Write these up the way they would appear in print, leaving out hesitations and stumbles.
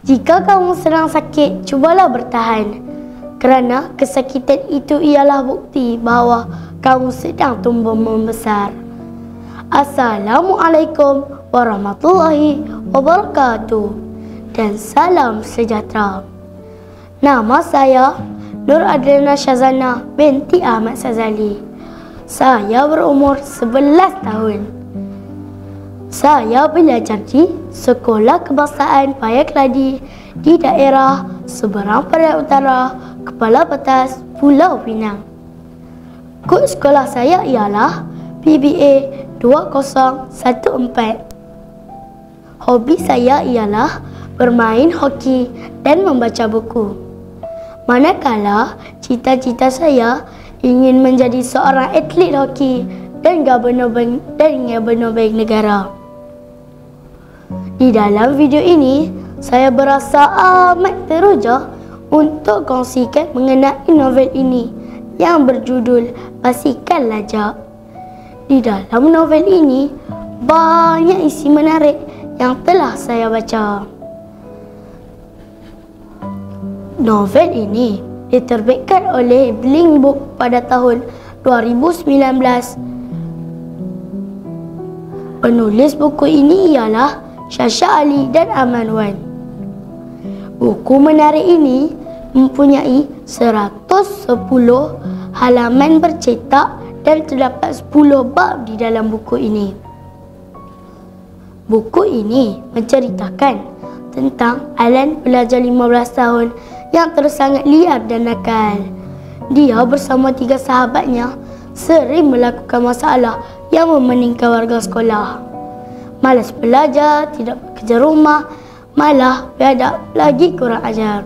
Jika kamu sedang sakit, cubalah bertahan. Kerana kesakitan itu ialah bukti bahawa kamu sedang tumbuh membesar. Assalamualaikum warahmatullahi wabarakatuh. Dan salam sejahtera. Nama saya Nur Adriana Syazana binti Ahmad Sazali. Saya berumur 11 tahun. Saya belajar di Sekolah Kebangsaan Paya Keladi di daerah Seberang Perak Utara, Kepala Batas, Pulau Pinang. Kod sekolah saya ialah PBA 2014. Hobi saya ialah bermain hoki dan membaca buku. Manakala cita-cita saya ingin menjadi seorang atlet hoki dan Gubernur Bank Negara. Di dalam video ini, saya berasa amat teruja untuk kongsikan mengenai novel ini yang berjudul Basikal Lajak. Di dalam novel ini, banyak isi menarik yang telah saya baca. Novel ini diterbitkan oleh Blink Book pada tahun 2019. Penulis buku ini ialah Syasha Ali dan Aman Wan. Buku menarik ini mempunyai 110 halaman bercetak dan terdapat 10 bab di dalam buku ini. Buku ini menceritakan tentang Alan, pelajar 15 tahun yang tersangat liar dan nakal. Dia bersama 3 sahabatnya sering melakukan masalah yang memeningkan warga sekolah. Malas belajar, tidak bekerja rumah, malah biadab lagi kurang ajar.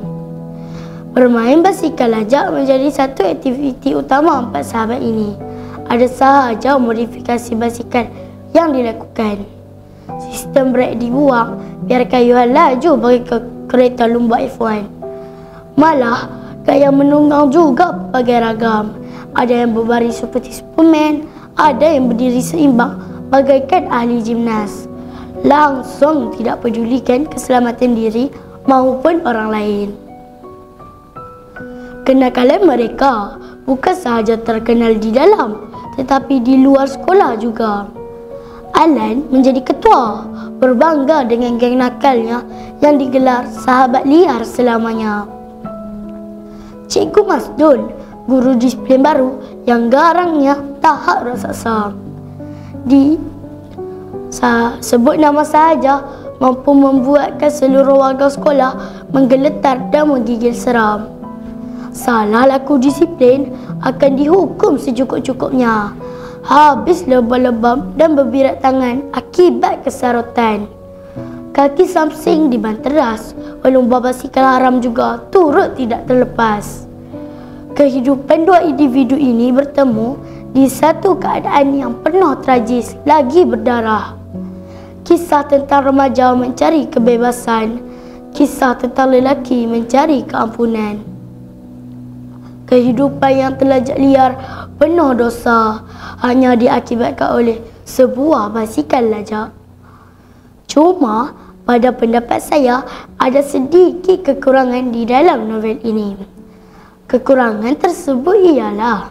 Bermain basikal lajak menjadi satu aktiviti utama 4 sahabat ini. Ada sahaja modifikasi basikal yang dilakukan. Sistem brek dibuang biar kayuhan laju bagi kereta lumba F1. Malah gaya menunggang juga berbagai ragam. Ada yang berbaris seperti Superman, ada yang berdiri seimbang bagaikan ahli gimnas. Langsung tidak pedulikan keselamatan diri maupun orang lain. Kenakalan mereka bukan sahaja terkenal di dalam, tetapi di luar sekolah juga. Alan menjadi ketua, berbangga dengan geng nakalnya yang digelar sahabat liar selamanya. Cikgu Masdul, guru disiplin baru yang garangnya tahap raksasa. Sebut nama sahaja mampu membuatkan seluruh warga sekolah menggeletar dan menggigil seram. Salah laku disiplin akan dihukum secukup-cukupnya. Habis lebam-lebam dan berbirat tangan akibat kesarutan. Kaki Samsing dibanteras, lomba basikal haram juga turut tidak terlepas. Kehidupan dua individu ini bertemu di satu keadaan yang penuh tragis lagi berdarah. Kisah tentang remaja mencari kebebasan, kisah tentang lelaki mencari keampunan. Kehidupan yang terlajak liar penuh dosa hanya diakibatkan oleh sebuah basikal lajak. Cuma pada pendapat saya ada sedikit kekurangan di dalam novel ini. Kekurangan tersebut ialah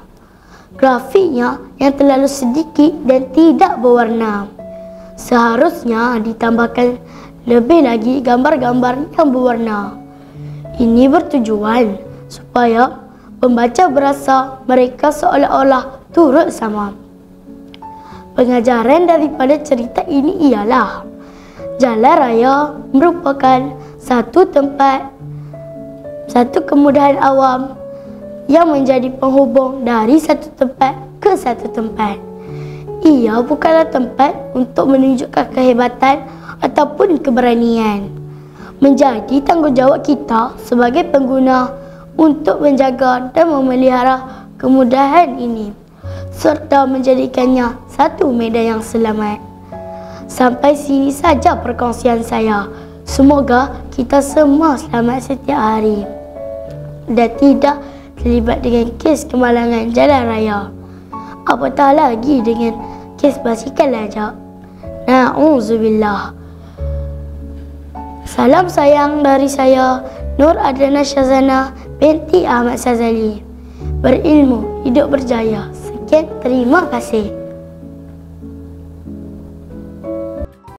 grafiknya yang terlalu sedikit dan tidak berwarna. Seharusnya ditambahkan lebih lagi gambar-gambar yang berwarna. Ini bertujuan supaya pembaca berasa mereka seolah-olah turut sama. Pengajaran daripada cerita ini ialah jalan raya merupakan satu kemudahan awam yang menjadi penghubung dari satu tempat ke satu tempat. Ia bukanlah tempat untuk menunjukkan kehebatan ataupun keberanian. Menjadi tanggungjawab kita sebagai pengguna untuk menjaga dan memelihara kemudahan ini serta menjadikannya satu medan yang selamat. Sampai sini saja perkongsian saya. Semoga kita semua selamat setiap hari dan tidak terlibat dengan kes kemalangan jalan raya. Apatah lagi dengan kes basikal lajak. Na'udzubillah. Salam sayang dari saya, Nur Adriana Syazana binti Ahmad Sazali. Berilmu, hidup berjaya. Sekian, terima kasih.